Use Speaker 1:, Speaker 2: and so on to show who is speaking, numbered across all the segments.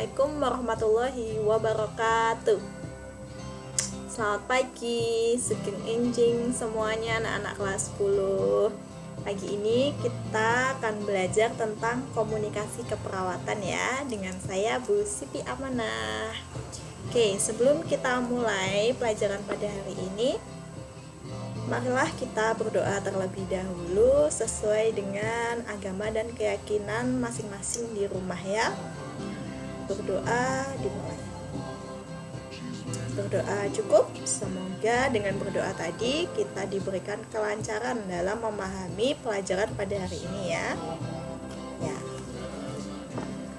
Speaker 1: Assalamualaikum warahmatullahi wabarakatuh. Selamat pagi, sugeng enjing semuanya anak-anak kelas 10. Pagi ini kita akan belajar tentang komunikasi keperawatan ya, dengan saya Bu Siti Amanah. Oke, sebelum kita mulai pelajaran pada hari ini, marilah kita berdoa terlebih dahulu sesuai dengan agama dan keyakinan masing-masing di rumah ya. Berdoa dimulai. Berdoa cukup. Semoga dengan berdoa tadi kita diberikan kelancaran dalam memahami pelajaran pada hari ini ya.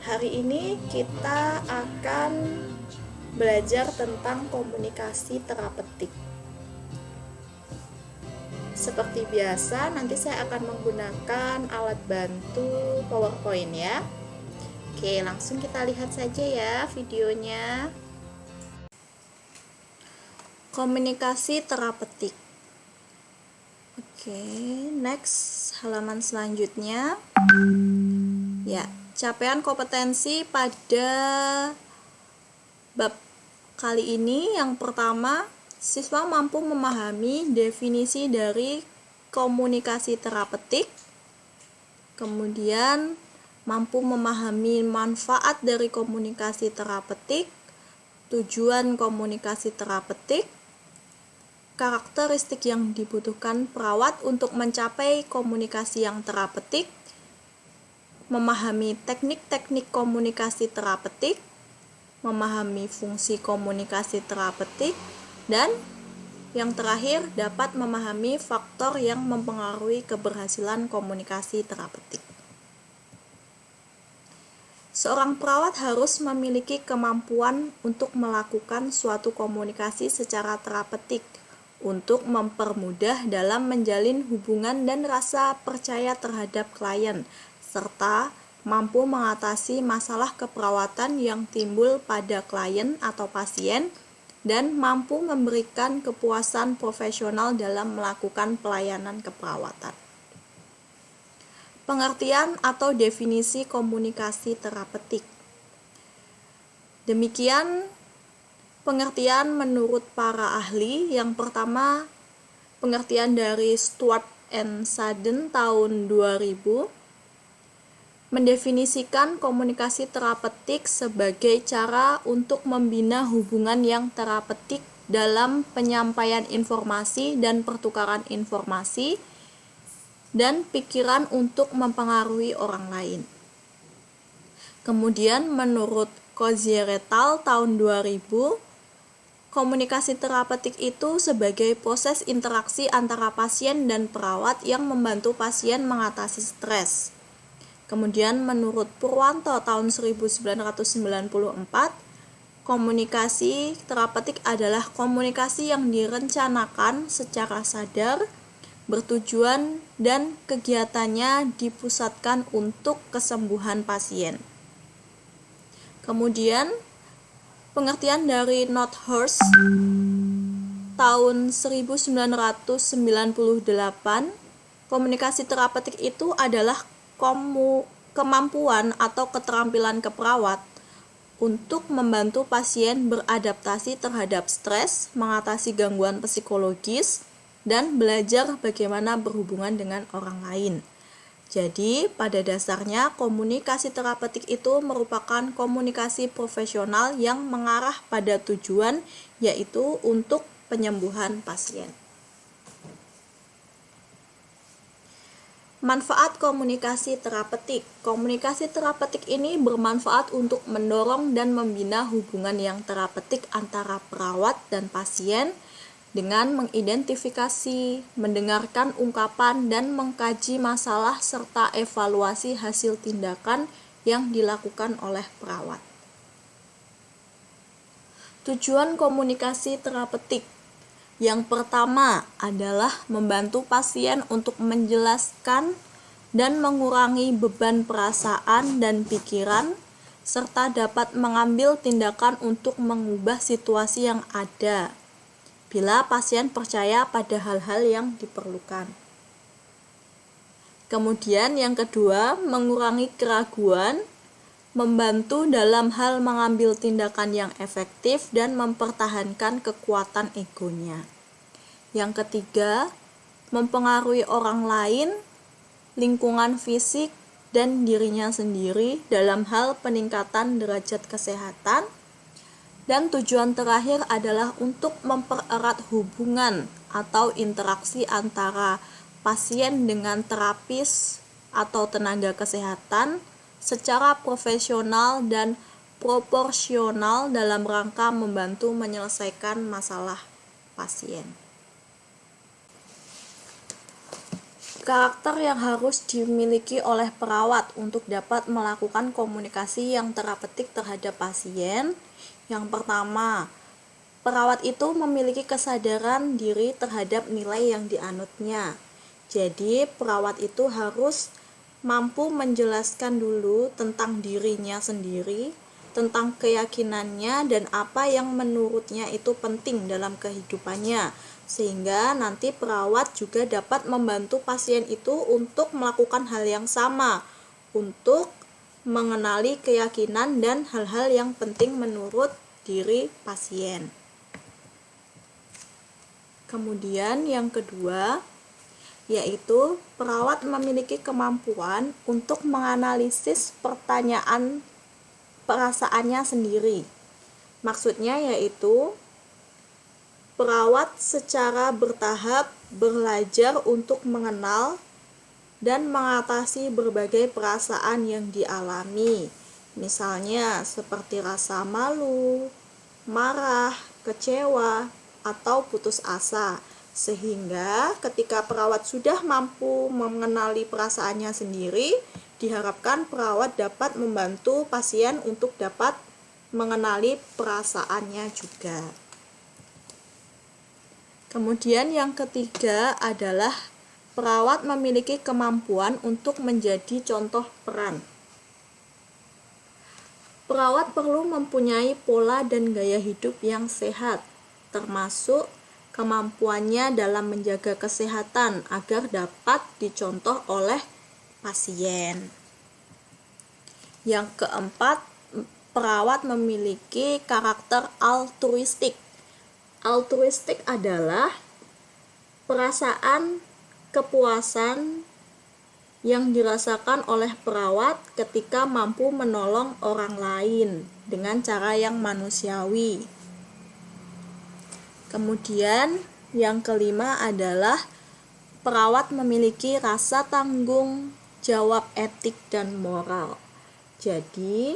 Speaker 1: Hari ini kita akan belajar tentang komunikasi terapeutik. Seperti biasa, nanti saya akan menggunakan alat bantu PowerPoint ya. Oke, langsung kita lihat saja ya videonya. Komunikasi terapeutik. Oke, next, halaman selanjutnya. Ya, capaian kompetensi pada bab kali ini yang pertama, siswa mampu memahami definisi dari komunikasi terapeutik. Kemudian mampu memahami manfaat dari komunikasi terapeutik, tujuan komunikasi terapeutik, karakteristik yang dibutuhkan perawat untuk mencapai komunikasi yang terapeutik, memahami teknik-teknik komunikasi terapeutik, memahami fungsi komunikasi terapeutik, dan yang terakhir dapat memahami faktor yang mempengaruhi keberhasilan komunikasi terapeutik. Seorang perawat harus memiliki kemampuan untuk melakukan suatu komunikasi secara terapeutik untuk mempermudah dalam menjalin hubungan dan rasa percaya terhadap klien, serta mampu mengatasi masalah keperawatan yang timbul pada klien atau pasien, dan mampu memberikan kepuasan profesional dalam melakukan pelayanan keperawatan. Pengertian atau definisi komunikasi terapeutik. Demikian pengertian menurut para ahli. Yang pertama, pengertian dari Stuart and Sutton tahun 2000 mendefinisikan komunikasi terapeutik sebagai cara untuk membina hubungan yang terapeutik dalam penyampaian informasi dan pertukaran informasi dan pikiran untuk mempengaruhi orang lain. Kemudian menurut Cozier et al. Tahun 2000, komunikasi terapeutik itu sebagai proses interaksi antara pasien dan perawat yang membantu pasien mengatasi stres. Kemudian menurut Purwanto tahun 1994, komunikasi terapeutik adalah komunikasi yang direncanakan secara sadar, bertujuan, dan kegiatannya dipusatkan untuk kesembuhan pasien. Kemudian, pengertian dari Northhurst tahun 1998, komunikasi terapeutik itu adalah kemampuan atau keterampilan keperawat untuk membantu pasien beradaptasi terhadap stres, mengatasi gangguan psikologis, dan belajar bagaimana berhubungan dengan orang lain. Jadi, pada dasarnya komunikasi terapeutik itu merupakan komunikasi profesional yang mengarah pada tujuan, yaitu untuk penyembuhan pasien. Manfaat komunikasi terapeutik. Komunikasi terapeutik ini bermanfaat untuk mendorong dan membina hubungan yang terapeutik antara perawat dan pasien dengan mengidentifikasi, mendengarkan ungkapan, dan mengkaji masalah serta evaluasi hasil tindakan yang dilakukan oleh perawat. Tujuan komunikasi terapeutik. Yang pertama adalah membantu pasien untuk menjelaskan dan mengurangi beban perasaan dan pikiran, serta dapat mengambil tindakan untuk mengubah situasi yang ada bila pasien percaya pada hal-hal yang diperlukan. Kemudian yang kedua, mengurangi keraguan membantu dalam hal mengambil tindakan yang efektif dan mempertahankan kekuatan egonya. Yang ketiga, mempengaruhi orang lain, lingkungan fisik, dan dirinya sendiri dalam hal peningkatan derajat kesehatan. Dan tujuan terakhir adalah untuk mempererat hubungan atau interaksi antara pasien dengan terapis atau tenaga kesehatan secara profesional dan proporsional dalam rangka membantu menyelesaikan masalah pasien. Karakter yang harus dimiliki oleh perawat untuk dapat melakukan komunikasi yang terapeutik terhadap pasien. Yang pertama, perawat itu memiliki kesadaran diri terhadap nilai yang dianutnya. Jadi, perawat itu harus mampu menjelaskan dulu tentang dirinya sendiri, tentang keyakinannya dan apa yang menurutnya itu penting dalam kehidupannya, sehingga nanti perawat juga dapat membantu pasien itu untuk melakukan hal yang sama, untuk mengenali keyakinan dan hal-hal yang penting menurut diri pasien. Kemudian yang kedua, yaitu perawat memiliki kemampuan untuk menganalisis pertanyaan perasaannya sendiri. Maksudnya yaitu perawat secara bertahap belajar untuk mengenal dan mengatasi berbagai perasaan yang dialami. Misalnya seperti rasa malu, marah, kecewa, atau putus asa. Sehingga ketika perawat sudah mampu mengenali perasaannya sendiri, diharapkan perawat dapat membantu pasien untuk dapat mengenali perasaannya juga. Kemudian yang ketiga adalah perawat memiliki kemampuan untuk menjadi contoh peran. Perawat perlu mempunyai pola dan gaya hidup yang sehat, termasuk kemampuannya dalam menjaga kesehatan agar dapat dicontoh oleh pasien. Yang keempat, perawat memiliki karakter altruistik. Altruistik adalah perasaan kepuasan yang dirasakan oleh perawat ketika mampu menolong orang lain dengan cara yang manusiawi. Kemudian yang kelima adalah perawat memiliki rasa tanggung jawab etik dan moral. Jadi,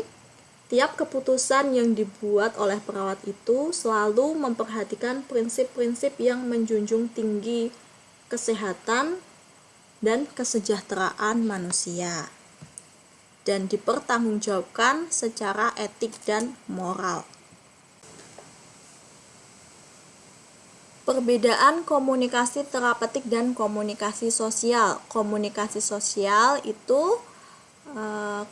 Speaker 1: tiap keputusan yang dibuat oleh perawat itu selalu memperhatikan prinsip-prinsip yang menjunjung tinggi kesehatan dan kesejahteraan manusia dan dipertanggungjawabkan secara etik dan moral. Perbedaan komunikasi terapeutik dan komunikasi sosial. Komunikasi sosial itu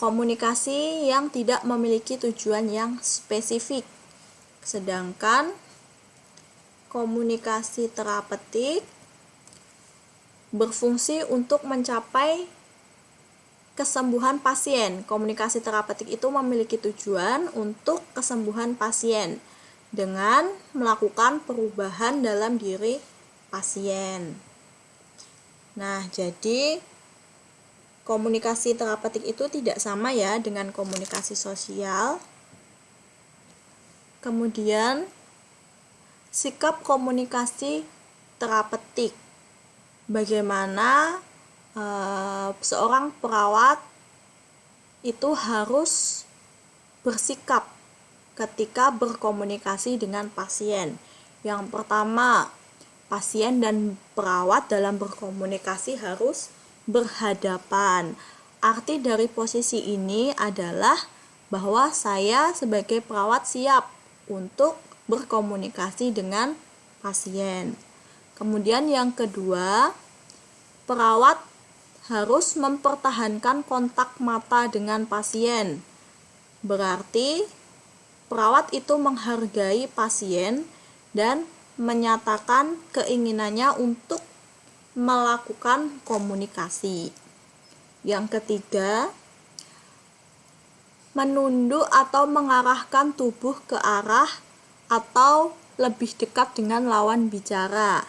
Speaker 1: komunikasi yang tidak memiliki tujuan yang spesifik. Sedangkan komunikasi terapeutik berfungsi untuk mencapai kesembuhan pasien. Komunikasi terapeutik itu memiliki tujuan untuk kesembuhan pasien dengan melakukan perubahan dalam diri pasien. Nah, jadi komunikasi terapeutik itu tidak sama ya dengan komunikasi sosial. Kemudian, sikap komunikasi terapeutik. Bagaimana seorang perawat itu harus bersikap ketika berkomunikasi dengan pasien. Yang pertama, pasien dan perawat dalam berkomunikasi harus berhadapan. Arti dari posisi ini adalah bahwa saya sebagai perawat siap untuk berkomunikasi dengan pasien. Kemudian yang kedua, perawat harus mempertahankan kontak mata dengan pasien. Berarti perawat itu menghargai pasien dan menyatakan keinginannya untuk melakukan komunikasi. Yang ketiga, menunduk atau mengarahkan tubuh ke arah atau lebih dekat dengan lawan bicara.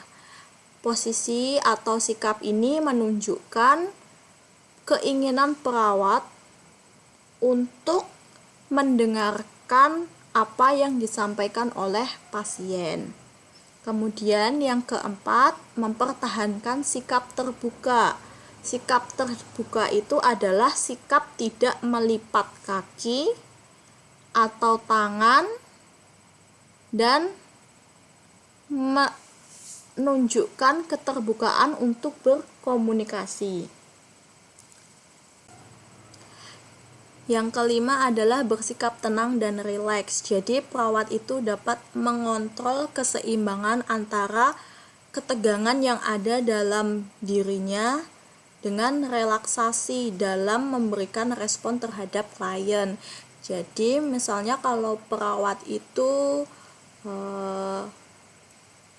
Speaker 1: Posisi atau sikap ini menunjukkan keinginan perawat untuk mendengarkan apa yang disampaikan oleh pasien. Kemudian yang keempat, mempertahankan sikap terbuka. Sikap terbuka itu adalah sikap tidak melipat kaki atau tangan dan menunjukkan keterbukaan untuk berkomunikasi. Yang kelima adalah bersikap tenang dan rileks. Jadi perawat itu dapat mengontrol keseimbangan antara ketegangan yang ada dalam dirinya dengan relaksasi dalam memberikan respon terhadap klien. Jadi misalnya kalau perawat itu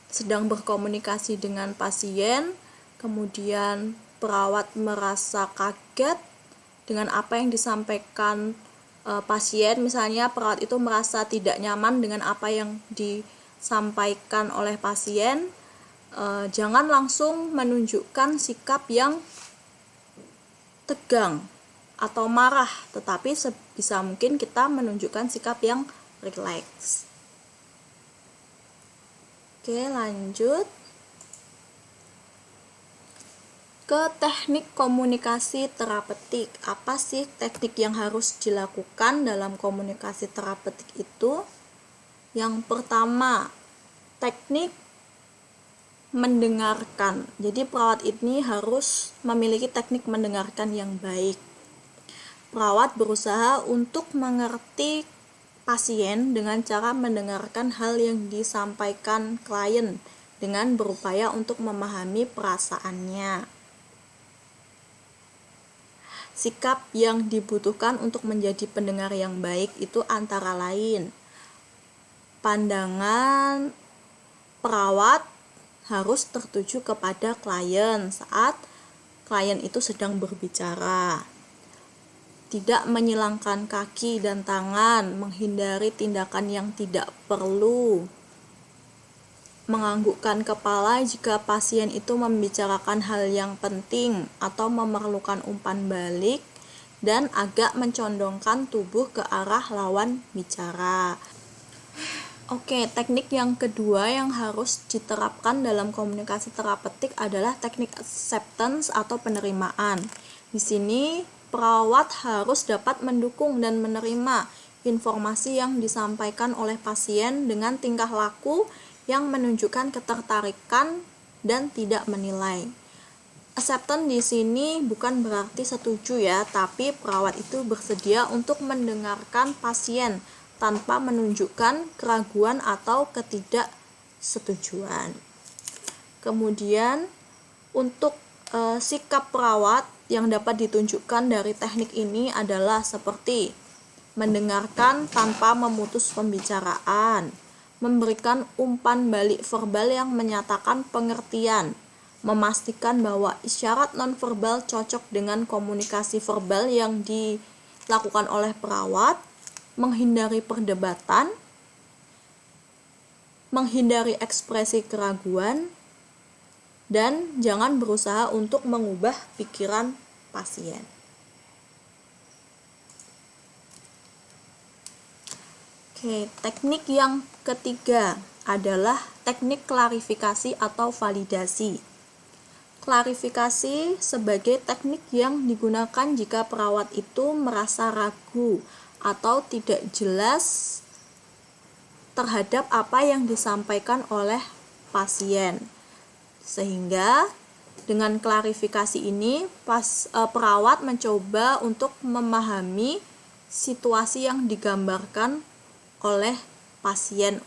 Speaker 1: sedang berkomunikasi dengan pasien, kemudian perawat merasa kaget dengan apa yang disampaikan pasien, misalnya perawat itu merasa tidak nyaman dengan apa yang disampaikan oleh pasien, jangan langsung menunjukkan sikap yang tegang atau marah, tetapi sebisa mungkin kita menunjukkan sikap yang rileks. Oke, lanjut ke teknik komunikasi terapeutik. Apa sih teknik yang harus dilakukan dalam komunikasi terapeutik itu? Yang pertama, teknik mendengarkan. Jadi perawat ini harus memiliki teknik mendengarkan yang baik. Perawat berusaha untuk mengerti pasien dengan cara mendengarkan hal yang disampaikan klien dengan berupaya untuk memahami perasaannya. Sikap yang dibutuhkan untuk menjadi pendengar yang baik itu antara lain pandangan perawat harus tertuju kepada klien saat klien itu sedang berbicara. Tidak menyilangkan kaki dan tangan, menghindari tindakan yang tidak perlu. Menganggukkan kepala jika pasien itu membicarakan hal yang penting atau memerlukan umpan balik, dan agak mencondongkan tubuh ke arah lawan bicara. Oke, teknik yang kedua yang harus diterapkan dalam komunikasi terapeutik adalah teknik acceptance atau penerimaan. Di sini perawat harus dapat mendukung dan menerima informasi yang disampaikan oleh pasien dengan tingkah laku yang menunjukkan ketertarikan dan tidak menilai. Acceptance di sini bukan berarti setuju ya, tapi perawat itu bersedia untuk mendengarkan pasien tanpa menunjukkan keraguan atau ketidaksetujuan. Kemudian untuk sikap perawat yang dapat ditunjukkan dari teknik ini adalah seperti mendengarkan tanpa memutus pembicaraan, memberikan umpan balik verbal yang menyatakan pengertian, memastikan bahwa isyarat nonverbal cocok dengan komunikasi verbal yang dilakukan oleh perawat, menghindari perdebatan, menghindari ekspresi keraguan, dan jangan berusaha untuk mengubah pikiran pasien. Oke, teknik yang ketiga adalah teknik klarifikasi atau validasi. Klarifikasi sebagai teknik yang digunakan jika perawat itu merasa ragu atau tidak jelas terhadap apa yang disampaikan oleh pasien. Sehingga dengan klarifikasi ini perawat mencoba untuk memahami situasi yang digambarkan oleh pasien.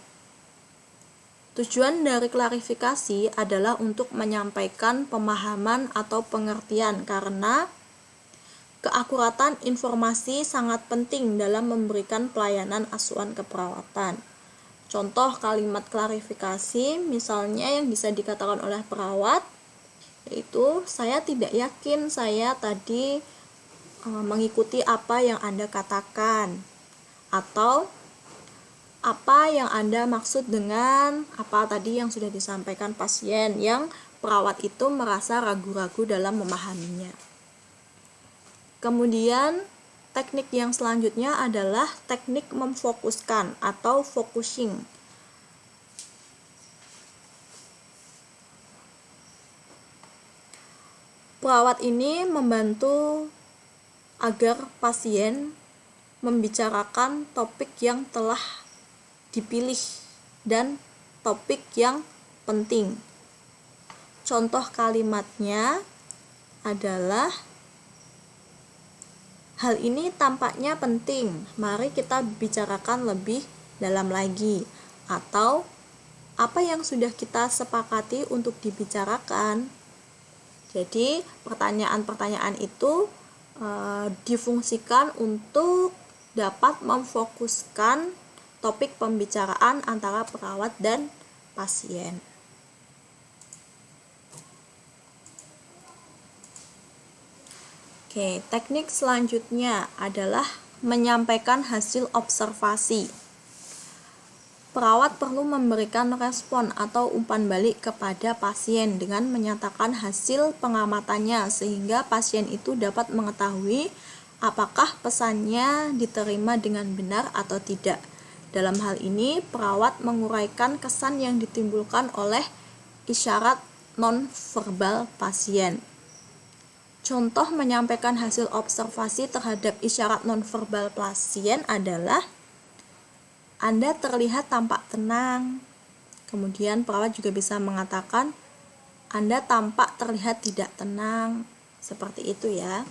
Speaker 1: Tujuan dari klarifikasi adalah untuk menyampaikan pemahaman atau pengertian, karena keakuratan informasi sangat penting dalam memberikan pelayanan asuhan keperawatan. Contoh kalimat klarifikasi misalnya yang bisa dikatakan oleh perawat yaitu, saya tidak yakin saya tadi mengikuti apa yang Anda katakan, atau apa yang Anda maksud dengan apa tadi yang sudah disampaikan pasien yang perawat itu merasa ragu-ragu dalam memahaminya. Kemudian teknik yang selanjutnya adalah teknik memfokuskan atau focusing. Perawat ini membantu agar pasien membicarakan topik yang telah dipilih dan topik yang penting. Contoh kalimatnya adalah, hal ini tampaknya penting, mari kita bicarakan lebih dalam lagi. Atau, apa yang sudah kita sepakati untuk dibicarakan. Jadi, pertanyaan-pertanyaan itu difungsikan untuk dapat memfokuskan topik pembicaraan antara perawat dan pasien. Oke, teknik selanjutnya adalah menyampaikan hasil observasi. Perawat perlu memberikan respon atau umpan balik kepada pasien dengan menyatakan hasil pengamatannya sehingga pasien itu dapat mengetahui apakah pesannya diterima dengan benar atau tidak. Dalam hal ini, perawat menguraikan kesan yang ditimbulkan oleh isyarat nonverbal pasien. Contoh menyampaikan hasil observasi terhadap isyarat nonverbal pasien adalah, Anda terlihat tampak tenang. Kemudian perawat juga bisa mengatakan, Anda tampak terlihat tidak tenang. Seperti itu ya.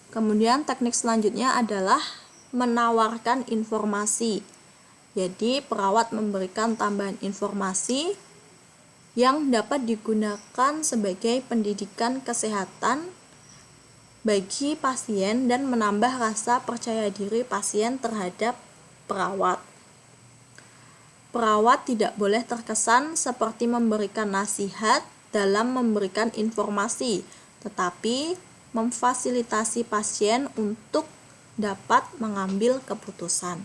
Speaker 1: Kemudian teknik selanjutnya adalah menawarkan informasi. Jadi perawat memberikan tambahan informasi yang dapat digunakan sebagai pendidikan kesehatan bagi pasien dan menambah rasa percaya diri pasien terhadap perawat. Perawat tidak boleh terkesan seperti memberikan nasihat dalam memberikan informasi, tetapi memfasilitasi pasien untuk dapat mengambil keputusan.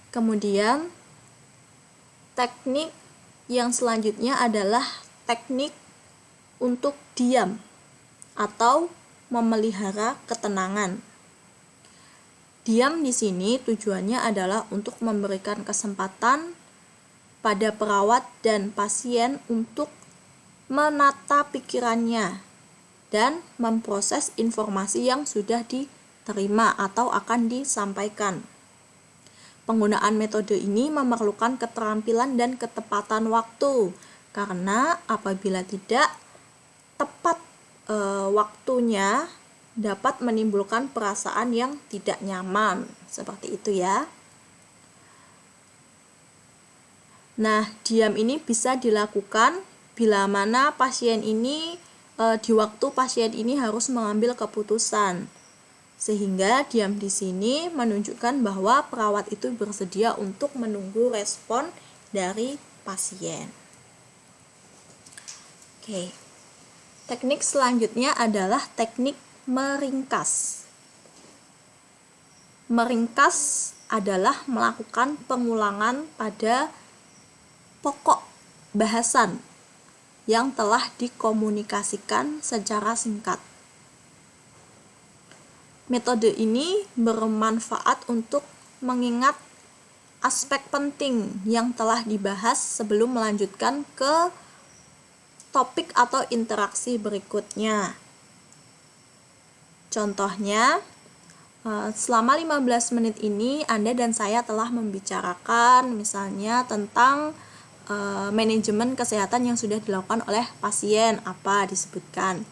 Speaker 1: Kemudian, teknik yang selanjutnya adalah teknik untuk diam atau memelihara ketenangan. Diam di sini tujuannya adalah untuk memberikan kesempatan pada perawat dan pasien untuk menata pikirannya dan memproses informasi yang sudah diterima atau akan disampaikan. Penggunaan metode ini memerlukan keterampilan dan ketepatan waktu, karena apabila tidak tepat waktunya dapat menimbulkan perasaan yang tidak nyaman. Seperti itu ya. Nah, diam ini bisa dilakukan bila mana pasien ini di waktu pasien ini harus mengambil keputusan. Sehingga diam di sini menunjukkan bahwa perawat itu bersedia untuk menunggu respon dari pasien. Oke. Teknik selanjutnya adalah teknik meringkas. Meringkas adalah melakukan pengulangan pada pokok bahasan yang telah dikomunikasikan secara singkat. Metode ini bermanfaat untuk mengingat aspek penting yang telah dibahas sebelum melanjutkan ke topik atau interaksi berikutnya. Contohnya, selama 15 menit ini Anda dan saya telah membicarakan misalnya tentang manajemen kesehatan yang sudah dilakukan oleh pasien, apa disebutkan.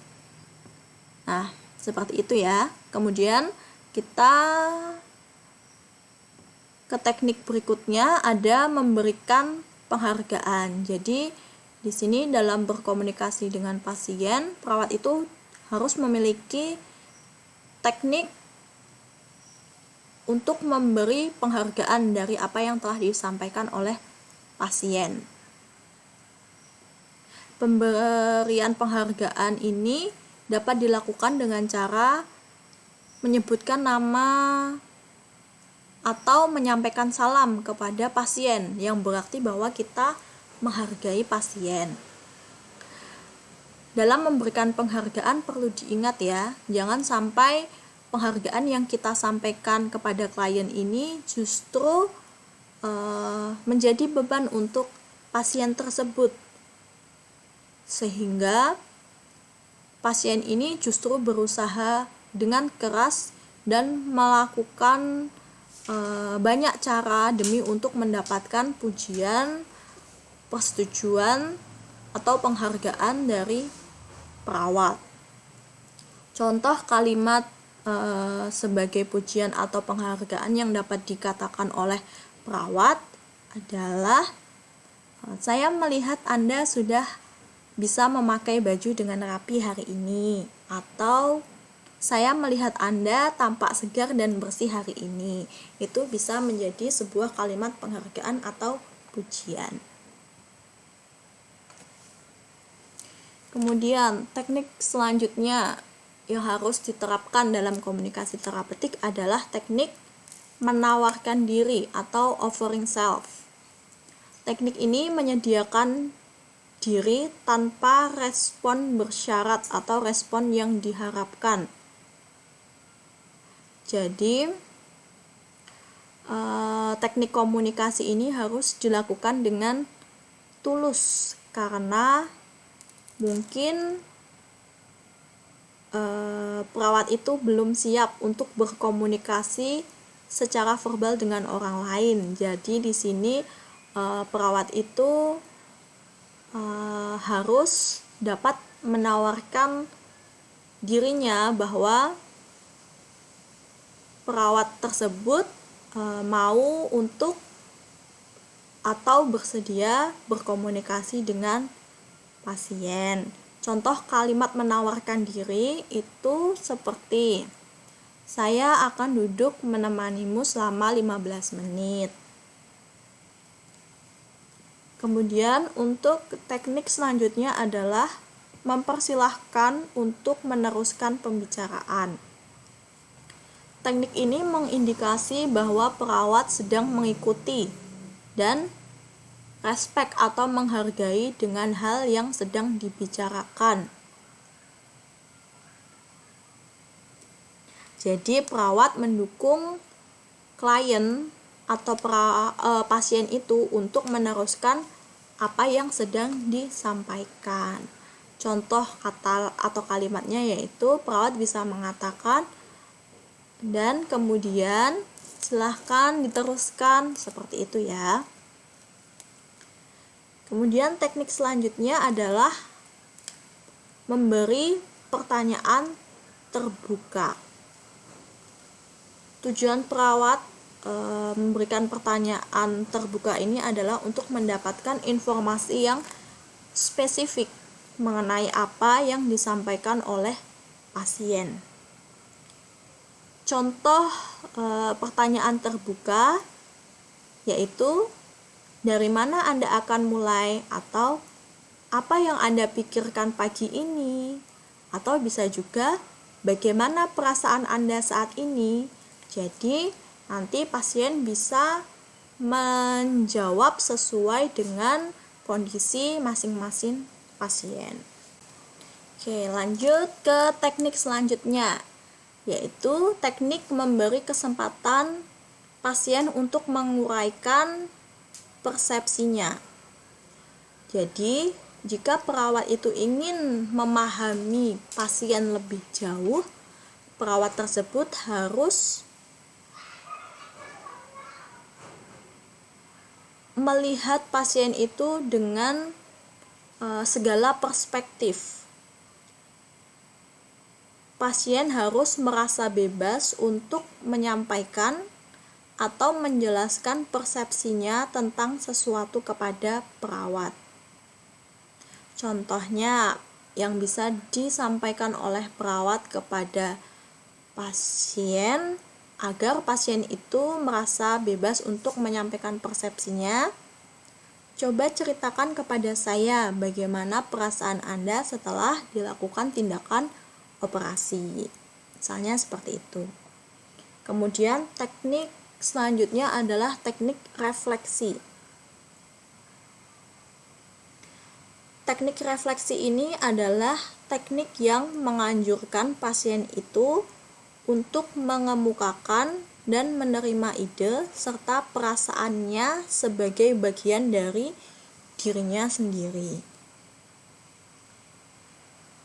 Speaker 1: Nah, seperti itu ya. Kemudian kita ke teknik berikutnya, ada memberikan penghargaan. Jadi di sini dalam berkomunikasi dengan pasien, perawat itu harus memiliki teknik untuk memberi penghargaan dari apa yang telah disampaikan oleh pasien. Pemberian penghargaan ini dapat dilakukan dengan cara menyebutkan nama atau menyampaikan salam kepada pasien, yang berarti bahwa kita menghargai pasien. Dalam memberikan penghargaan perlu diingat ya, jangan sampai penghargaan yang kita sampaikan kepada klien ini justru menjadi beban untuk pasien tersebut, sehingga pasien ini justru berusaha dengan keras dan melakukan banyak cara demi untuk mendapatkan pujian, persetujuan, atau penghargaan dari perawat. Contoh kalimat sebagai pujian atau penghargaan yang dapat dikatakan oleh perawat adalah, saya melihat Anda sudah bisa memakai baju dengan rapi hari ini, atau saya melihat Anda tampak segar dan bersih hari ini. Itu bisa menjadi sebuah kalimat penghargaan atau pujian. Kemudian teknik selanjutnya yang harus diterapkan dalam komunikasi terapeutik adalah teknik menawarkan diri atau offering self. Teknik ini menyediakan diri tanpa respon bersyarat atau respon yang diharapkan. Jadi, teknik komunikasi ini harus dilakukan dengan tulus, karena mungkin perawat itu belum siap untuk berkomunikasi secara verbal dengan orang lain. Jadi di sini perawat itu harus dapat menawarkan dirinya bahwa perawat tersebut mau untuk atau bersedia berkomunikasi dengan pasien. Contoh kalimat menawarkan diri itu seperti, saya akan duduk menemanimu selama 15 menit. Kemudian untuk teknik selanjutnya adalah mempersilahkan untuk meneruskan pembicaraan. Teknik ini mengindikasi bahwa perawat sedang mengikuti dan respek atau menghargai dengan hal yang sedang dibicarakan. Jadi perawat mendukung klien atau pasien itu untuk meneruskan apa yang sedang disampaikan. Contoh kata atau kalimatnya yaitu perawat bisa mengatakan, dan kemudian silahkan diteruskan, seperti itu ya. Kemudian teknik selanjutnya adalah memberi pertanyaan terbuka. Tujuan perawat memberikan pertanyaan terbuka ini adalah untuk mendapatkan informasi yang spesifik mengenai apa yang disampaikan oleh pasien. Contoh pertanyaan terbuka yaitu, dari mana Anda akan mulai, atau apa yang Anda pikirkan pagi ini, atau bisa juga bagaimana perasaan Anda saat ini. Jadi nanti pasien bisa menjawab sesuai dengan kondisi masing-masing pasien. Oke, lanjut ke teknik selanjutnya, yaitu teknik memberi kesempatan pasien untuk menguraikan persepsinya. Jadi, jika perawat itu ingin memahami pasien lebih jauh, perawat tersebut harus melihat pasien itu dengan segala perspektif. Pasien harus merasa bebas untuk menyampaikan atau menjelaskan persepsinya tentang sesuatu kepada perawat. Contohnya yang bisa disampaikan oleh perawat kepada pasien agar pasien itu merasa bebas untuk menyampaikan persepsinya. Coba ceritakan kepada saya bagaimana perasaan Anda setelah dilakukan tindakan operasi. Misalnya seperti itu. Kemudian teknik selanjutnya adalah teknik refleksi. Teknik refleksi ini adalah teknik yang menganjurkan pasien itu untuk mengemukakan dan menerima ide serta perasaannya sebagai bagian dari dirinya sendiri.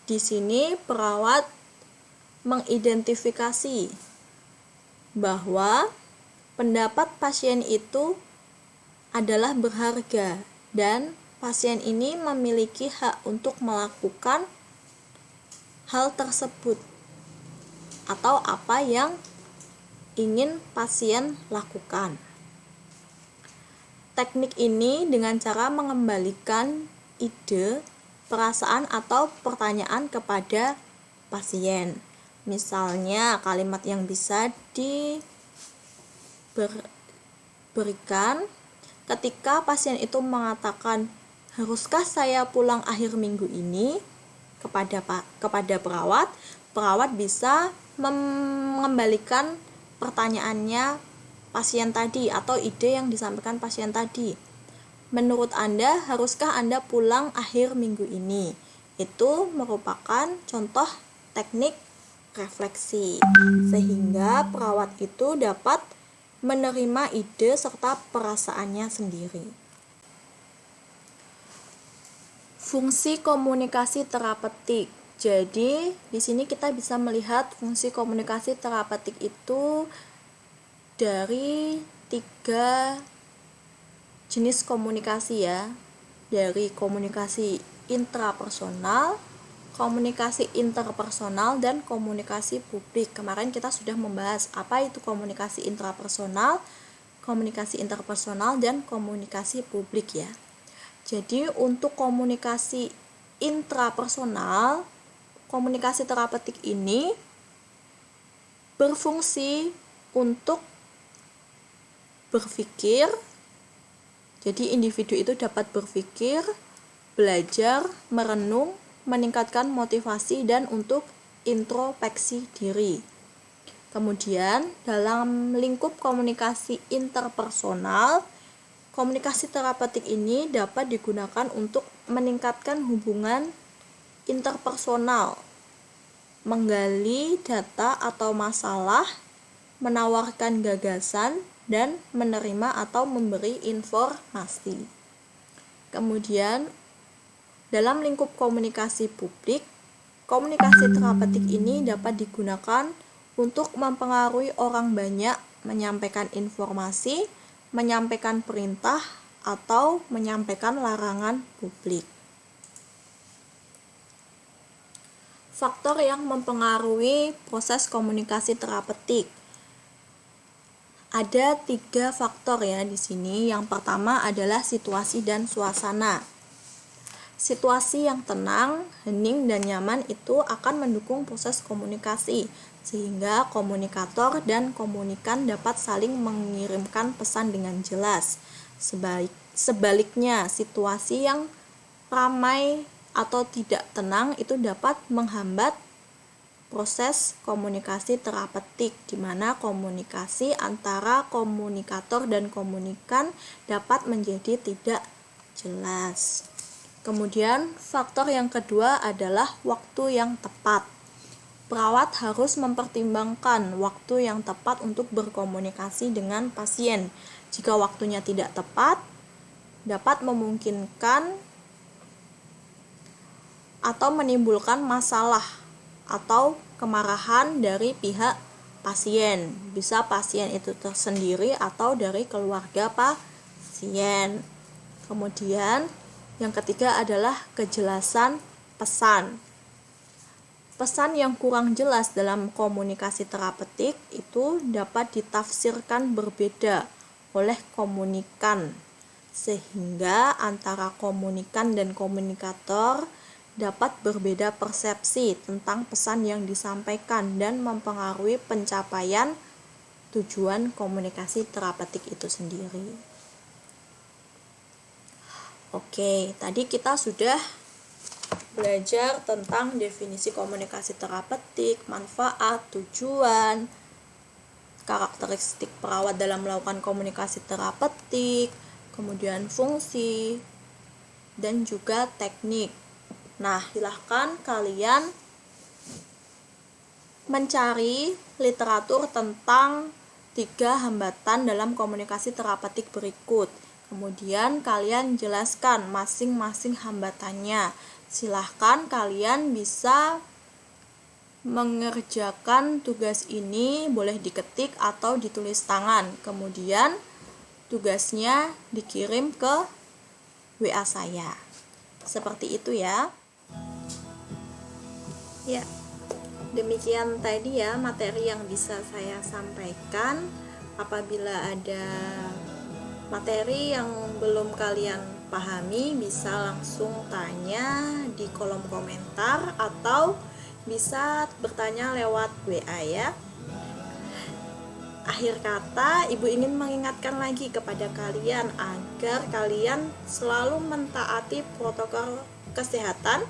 Speaker 1: Di sini perawat mengidentifikasi bahwa pendapat pasien itu adalah berharga dan pasien ini memiliki hak untuk melakukan hal tersebut atau apa yang ingin pasien lakukan. Teknik ini dengan cara mengembalikan ide, perasaan atau pertanyaan kepada pasien. Misalnya kalimat yang bisa diberikan ketika pasien itu mengatakan, haruskah saya pulang akhir minggu ini? Kepada perawat bisa mengembalikan pertanyaannya pasien tadi atau ide yang disampaikan pasien tadi. Menurut Anda, haruskah Anda pulang akhir minggu ini? Itu merupakan contoh teknik refleksi, sehingga perawat itu dapat menerima ide serta perasaannya sendiri. Fungsi komunikasi terapeutik. Jadi, di sini kita bisa melihat fungsi komunikasi terapeutik itu dari 3 jenis komunikasi ya. Dari komunikasi intrapersonal, komunikasi interpersonal, dan komunikasi publik. Kemarin kita sudah membahas apa itu komunikasi intrapersonal, komunikasi interpersonal, dan komunikasi publik ya. Jadi untuk komunikasi intrapersonal, komunikasi terapeutik ini berfungsi untuk berpikir. Jadi individu itu dapat berpikir, belajar, merenung, meningkatkan motivasi, dan untuk introspeksi diri. Kemudian dalam lingkup komunikasi interpersonal, komunikasi terapeutik ini dapat digunakan untuk meningkatkan hubungan interpersonal, menggali data atau masalah, menawarkan gagasan, dan menerima atau memberi informasi. Kemudian, dalam lingkup komunikasi publik, komunikasi terapeutik ini dapat digunakan untuk mempengaruhi orang banyak, menyampaikan informasi, menyampaikan perintah, atau menyampaikan larangan publik. Faktor yang mempengaruhi proses komunikasi terapeutik. Ada 3 faktor ya di sini. Yang pertama adalah situasi dan suasana. Situasi yang tenang, hening, dan nyaman itu akan mendukung proses komunikasi, sehingga komunikator dan komunikan dapat saling mengirimkan pesan dengan jelas. Sebaliknya, situasi yang ramai atau tidak tenang itu dapat menghambat proses komunikasi terapeutik, di mana komunikasi antara komunikator dan komunikan dapat menjadi tidak jelas. Kemudian faktor yang kedua adalah waktu yang tepat. Perawat harus mempertimbangkan waktu yang tepat untuk berkomunikasi dengan pasien. Jika waktunya tidak tepat, dapat memungkinkan atau menimbulkan masalah atau kemarahan dari pihak pasien. Bisa pasien itu tersendiri atau dari keluarga pasien. Kemudian yang ketiga adalah kejelasan pesan. Pesan yang kurang jelas dalam komunikasi terapeutik itu dapat ditafsirkan berbeda oleh komunikan, sehingga antara komunikan dan komunikator dapat berbeda persepsi tentang pesan yang disampaikan dan mempengaruhi pencapaian tujuan komunikasi terapeutik itu sendiri. Oke, tadi kita sudah belajar tentang definisi komunikasi terapeutik, manfaat, tujuan, karakteristik perawat dalam melakukan komunikasi terapeutik, kemudian fungsi, dan juga teknik. Nah, silahkan kalian mencari literatur tentang 3 hambatan dalam komunikasi terapeutik berikut. Kemudian kalian jelaskan masing-masing hambatannya. Silahkan kalian bisa mengerjakan tugas ini, boleh diketik atau ditulis tangan. Kemudian tugasnya dikirim ke WA saya. Seperti itu ya. Ya, demikian tadi ya materi yang bisa saya sampaikan. Apabila ada materi yang belum kalian pahami, bisa langsung tanya di kolom komentar atau bisa bertanya lewat WA ya. Akhir kata, Ibu ingin mengingatkan lagi kepada kalian agar kalian selalu mentaati protokol kesehatan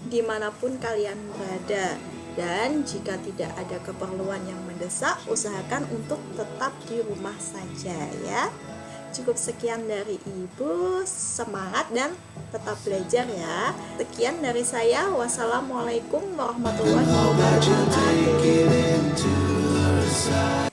Speaker 1: dimanapun kalian berada. Dan jika tidak ada keperluan yang mendesak, usahakan untuk tetap di rumah saja ya. Cukup sekian dari Ibu, semangat dan tetap belajar ya. Sekian dari saya, wassalamualaikum warahmatullahi wabarakatuh.